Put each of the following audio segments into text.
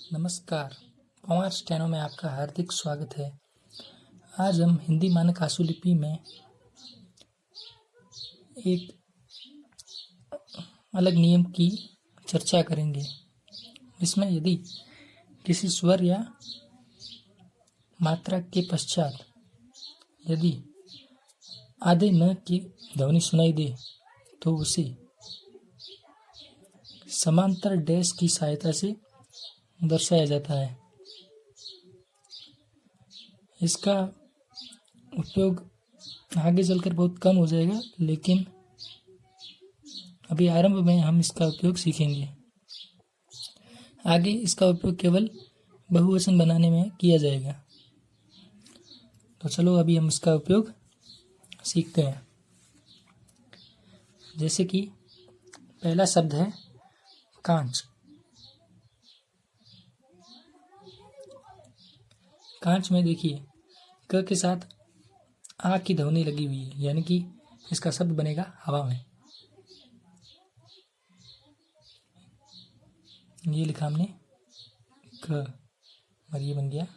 नमस्कार। पवार स्टेनो में आपका हार्दिक स्वागत है। आज हम हिंदी मानक आशुलिपि में एक अलग नियम की चर्चा करेंगे। इसमें यदि किसी स्वर या मात्रा के पश्चात यदि आधे न की ध्वनि सुनाई दे तो उसे समांतर डैश की सहायता से दर्शाया जाता है। इसका उपयोग आगे चलकर बहुत कम हो जाएगा, लेकिन अभी आरंभ में हम इसका उपयोग सीखेंगे। आगे इसका उपयोग केवल बहुवचन बनाने में किया जाएगा। तो चलो अभी हम इसका उपयोग सीखते हैं। जैसे कि पहला शब्द है कांच। कांच में देखिए क के साथ आ की ध्वनि लगी हुई है, यानी कि इसका शब्द बनेगा हवा में। ये लिखा हमने क और ये बन गया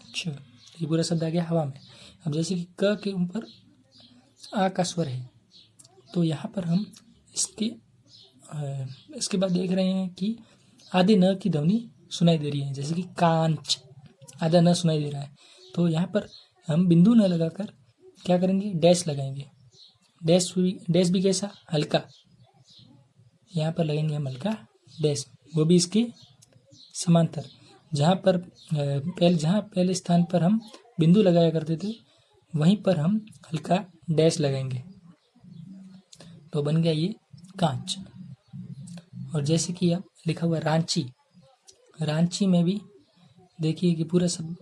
छ। ये पूरा शब्द आ गया हवा में। अब जैसे कि क के ऊपर आ का स्वर है, तो यहाँ पर हम इसके बाद देख रहे हैं कि आधे न की ध्वनि सुनाई दे रही है। जैसे कि कांच, आधा न सुनाई दे रहा है, तो यहाँ पर हम बिंदु न लगाकर क्या करेंगे, डैश लगाएंगे। डैश भी कैसा, हल्का। यहाँ पर लगेंगे हम हल्का डैश, वो भी इसके समांतर। जहाँ पहले स्थान पर हम बिंदु लगाया करते थे, वहीं पर हम हल्का डैश लगाएंगे, तो बन गया ये कांच। और जैसे कि अब लिखा हुआ रांची। रांची में भी देखिए कि पूरा सब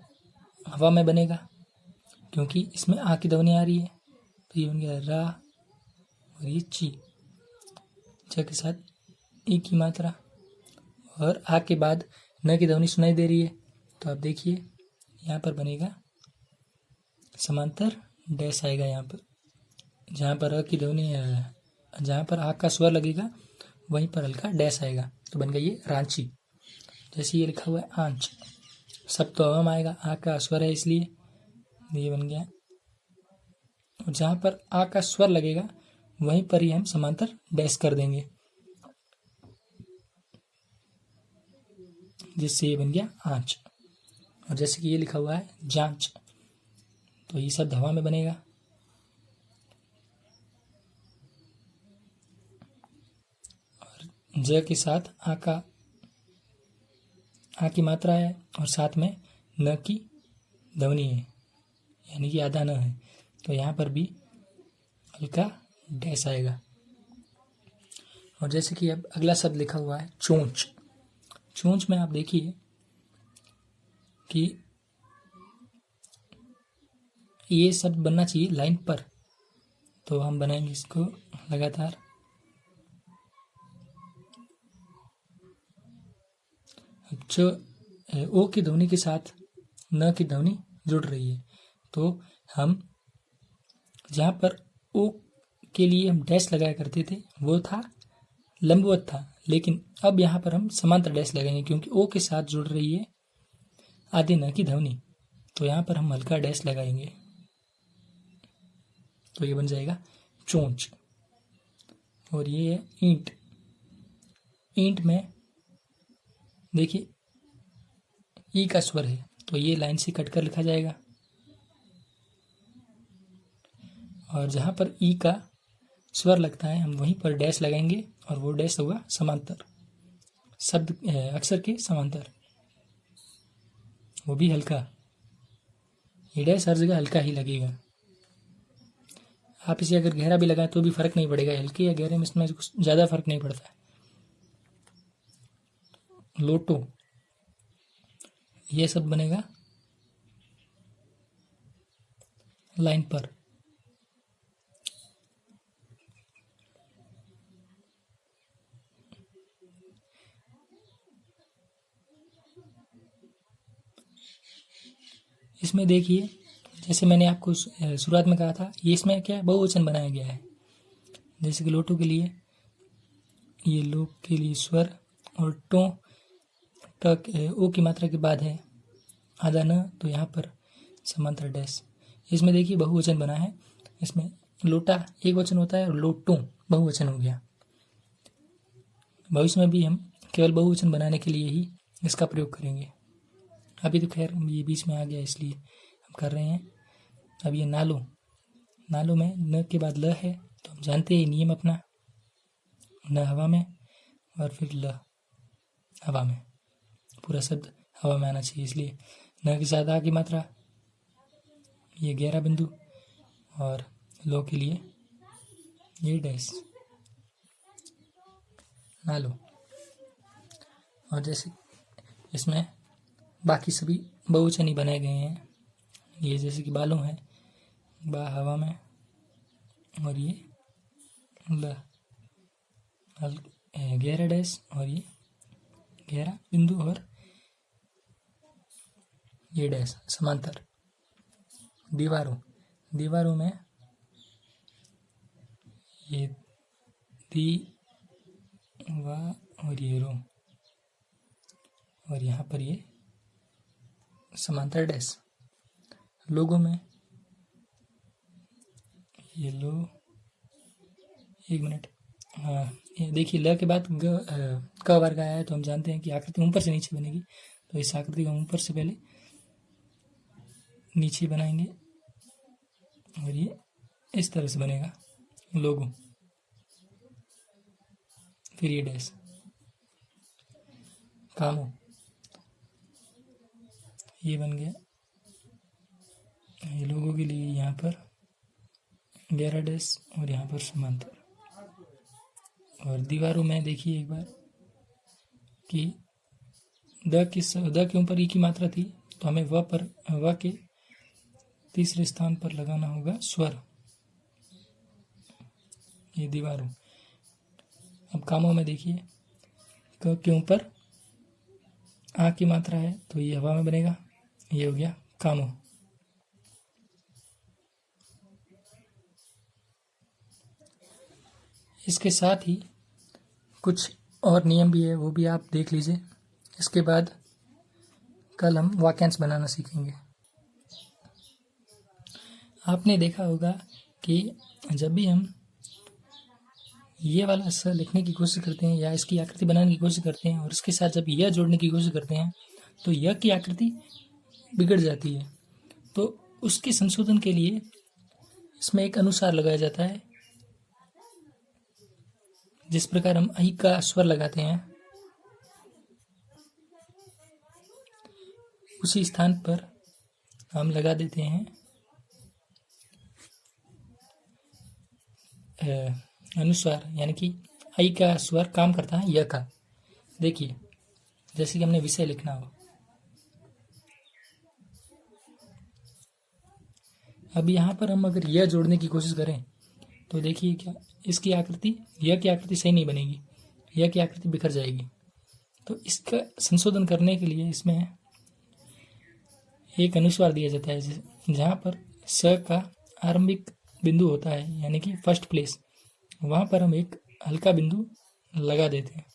हवा में बनेगा, क्योंकि इसमें आ की ध्वनि आ रही है। तो ये बन गया रा और ये ची, च के साथ ई की मात्रा, और आ के बाद न की ध्वनि सुनाई दे रही है। तो आप देखिए यहाँ पर बनेगा समांतर डैश आएगा। यहाँ पर जहाँ पर अ की ध्वनि, जहाँ पर आ का स्वर लगेगा वहीं पर हल्का डैश आएगा, तो बन गया ये रांची। जैसे ये लिखा हुआ है आंच, सब तो हवा में आएगा, आ का स्वर है इसलिए ये बन गया। और जहाँ पर आ का स्वर लगेगा वहीं पर ही हम समांतर डैश कर देंगे, जिससे ये बन गया आंच। और जैसे कि ये लिखा हुआ है जांच, तो ये शब्द हवा में बनेगा। और ज के साथ आ की मात्रा है और साथ में न की ध्वनि है, यानी कि आधा न है, तो यहाँ पर भी हल्का डैश आएगा। और जैसे कि अब अगला शब्द लिखा हुआ है चोंच। चोंच में आप देखिए कि ये शब्द बनना चाहिए लाइन पर, तो हम बनाएंगे इसको लगातार। जो ओ की ध्वनि के साथ न की ध्वनि जुड़ रही है, तो हम जहाँ पर ओ के लिए हम डैश लगाया करते थे वो था लंबवत था, लेकिन अब यहाँ पर हम समांतर डैश लगाएंगे, क्योंकि ओ के साथ जुड़ रही है आधे न की ध्वनि, तो यहाँ पर हम हल्का डैश लगाएंगे, तो ये बन जाएगा चोंच। और ये है ईंट। ईंट में देखिए ई का स्वर है, तो ये लाइन से कटकर लिखा जाएगा, और जहाँ पर ई का स्वर लगता है हम वहीं पर डैश लगाएंगे, और वो डैश होगा समांतर, शब्द अक्षर के समांतर, वो भी हल्का। ये डैश हर जगह हल्का ही लगेगा। आप इसे अगर गहरा भी लगाएं तो भी फर्क नहीं पड़ेगा, हल्के या गहरे में इसमें कुछ ज़्यादा फर्क नहीं पड़ता है। लोटो, ये सब बनेगा लाइन पर। इसमें देखिए, जैसे मैंने आपको शुरुआत में कहा था, ये इसमें क्या है, बहुवचन बनाया गया है। जैसे कि लोटो के लिए ये लोग के लिए स्वर, और ओ की मात्रा के बाद है आधा न, तो यहाँ पर समांतर डैश। इसमें देखिए बहुवचन बना है, इसमें लोटा एक वचन होता है और लोटों बहुवचन हो गया। भविष्य में भी हम केवल बहुवचन बनाने के लिए ही इसका प्रयोग करेंगे। अभी तो खैर ये बीच में आ गया इसलिए हम कर रहे हैं। अब ये नालों, नालों में न के बाद ल है, तो हम जानते हैं नियम अपना, न हवा में और फिर ल हवा में, पूरा शब्द हवा में आना चाहिए, इसलिए न के साथ आ की मात्रा, ये 11 बिंदु और लो के लिए ये डैश, नालो। और जैसे इसमें बाकी सभी बहुवचन ही बनाए गए हैं, ये जैसे कि बालों है, बा हवा में और ये ल 11 डैश और ये 11 बिंदु और ये डैश समांतर। दीवारों, दीवारों में ये दी वा और ये रो और यहाँ पर ये समांतर डैश। लोगों में ये लो, एक मिनट, हाँ ये देखिए ल के बाद क वर्ग आया है, तो हम जानते हैं कि आकृति ऊपर से नीचे बनेगी, तो इस आकृति को ऊपर से पहले नीचे बनाएंगे और ये इस तरह से बनेगा लोगो, फिर ये डैश। कामों, ये बन गया ये लोगों के लिए यहाँ पर 11 डैश और यहाँ पर समांतर। और दीवारों में देखिए एक बार कि द के ऊपर ई की मात्रा थी, तो हमें व के तीसरे स्थान पर लगाना होगा स्वर, ये दीवारों। अब कामों में देखिए क के ऊपर आ की मात्रा है, तो ये हवा में बनेगा, ये हो गया कामों। इसके साथ ही कुछ और नियम भी है, वो भी आप देख लीजिए। इसके बाद कल हम वाक्यांश बनाना सीखेंगे। आपने देखा होगा कि जब भी हम ये वाला स लिखने की कोशिश करते हैं या इसकी आकृति बनाने की कोशिश करते हैं और इसके साथ जब यह जोड़ने की कोशिश करते हैं, तो यह की आकृति बिगड़ जाती है। तो उसके संशोधन के लिए इसमें एक अनुसार लगाया जाता है। जिस प्रकार हम आई का स्वर लगाते हैं, उसी स्थान पर हम लगा देते हैं अनुस्वार, यानी कि आई का स्वर काम करता है य का। देखिए जैसे कि हमने विषय लिखना हो, अब यहाँ पर हम अगर यह जोड़ने की कोशिश करें तो देखिए क्या इसकी आकृति, यह की आकृति सही नहीं बनेगी, यह की आकृति बिखर जाएगी। तो इसका संशोधन करने के लिए इसमें एक अनुस्वार दिया जाता है, जहाँ पर स का आरंभिक बिंदु होता है, यानी कि फर्स्ट प्लेस, वहाँ पर हम एक हल्का बिंदु लगा देते हैं,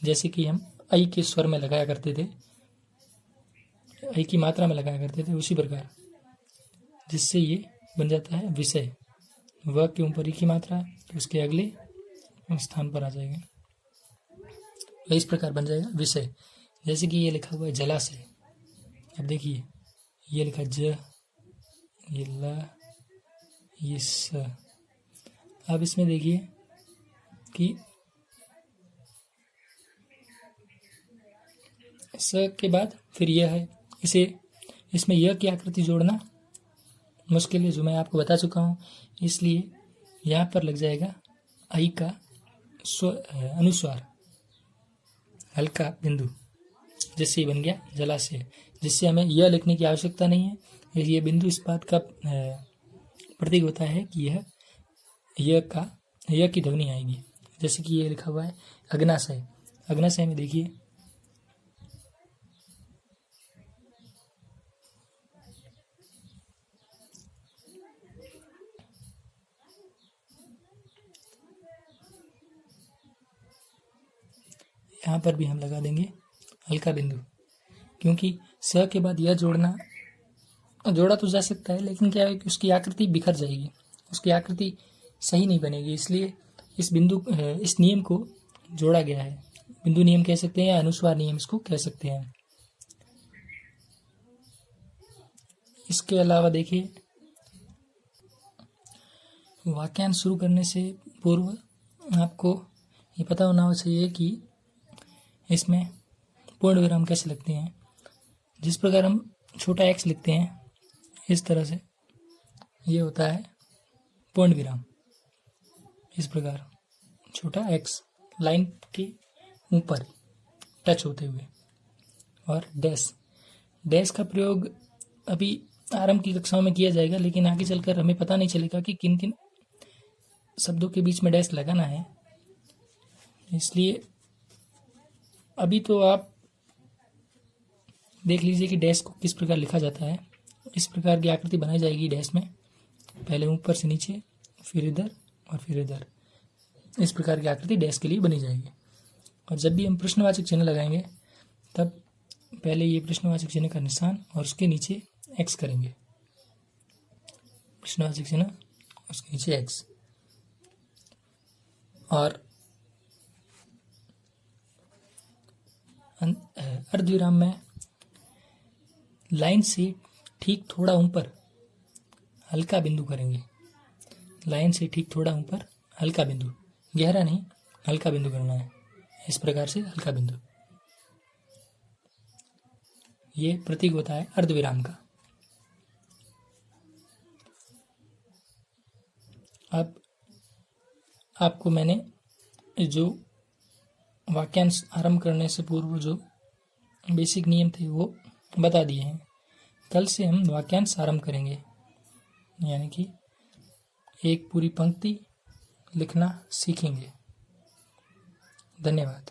जैसे कि हम आई के स्वर में लगाया करते थे, आई की मात्रा में लगाया करते थे, उसी प्रकार, जिससे ये बन जाता है विषय। व के ऊपर ई की मात्रा, तो उसके अगले स्थान पर आ जाएगा, तो इस प्रकार बन जाएगा विषय। जैसे कि ये लिखा हुआ है जलाशय, अब देखिए ये लिखा ज, ये ल, ये स। अब इसमें देखिए कि स के बाद फिर यह है, इसमें यह की आकृति जोड़ना मुश्किल है, जो मैं आपको बता चुका हूँ, इसलिए यहाँ पर लग जाएगा आई का अनुस्वार, हल्का बिंदु, जिससे बन गया जलाशय, जिससे हमें यह लिखने की आवश्यकता नहीं है। ये बिंदु इस बात का प्रतीक होता है कि यह की ध्वनि आएगी। जैसे कि ये लिखा हुआ है अग्नाशय, अग्नाशय में देखिए यहाँ पर भी हम लगा देंगे हल्का बिंदु, क्योंकि स के बाद यह जोड़ा तो जा सकता है, लेकिन क्या है कि उसकी आकृति बिखर जाएगी, उसकी आकृति सही नहीं बनेगी, इसलिए इस नियम को जोड़ा गया है। बिंदु नियम कह सकते हैं या अनुस्वार नियम इसको कह सकते हैं। इसके अलावा देखिए, वाक्यांश शुरू करने से पूर्व आपको ये पता होना चाहिए कि इसमें पूर्ण विराम कैसे लगते हैं। जिस प्रकार हम छोटा एक्स लिखते हैं, इस तरह से ये होता है पूर्ण विराम। इस प्रकार छोटा एक्स लाइन के ऊपर टच होते हुए, और डैश का प्रयोग अभी आरंभ की कक्षाओं में किया जाएगा, लेकिन आगे चलकर हमें पता नहीं चलेगा कि किन किन शब्दों के बीच में डैश लगाना है। इसलिए अभी तो आप देख लीजिए कि डैश को किस प्रकार लिखा जाता है। इस प्रकार की आकृति बनाई जाएगी डैश में, पहले ऊपर से नीचे, फिर इधर और फिर इधर। इस प्रकार की आकृति डैश के लिए बनी जाएगी। और जब भी हम प्रश्नवाचक चिन्ह लगाएंगे, तब पहले ये प्रश्नवाचक चिन्ह का निशान और उसके नीचे एक्स करेंगे। प्रश्नवाचक चिन्ह, उसके नीचे एक्स। और अर्धविराम में लाइन से ठीक थोड़ा ऊपर हल्का बिंदु करेंगे। लाइन से ठीक थोड़ा ऊपर हल्का बिंदु, गहरा नहीं, हल्का बिंदु करना है। इस प्रकार से हल्का बिंदु, ये प्रतीक होता है अर्धविराम का। अब आपको मैंने जो वाक्यांश आरंभ करने से पूर्व जो बेसिक नियम थे वो बता दिए हैं। कल से हम वाक्यांश आरंभ करेंगे, यानी कि एक पूरी पंक्ति लिखना सीखेंगे। धन्यवाद।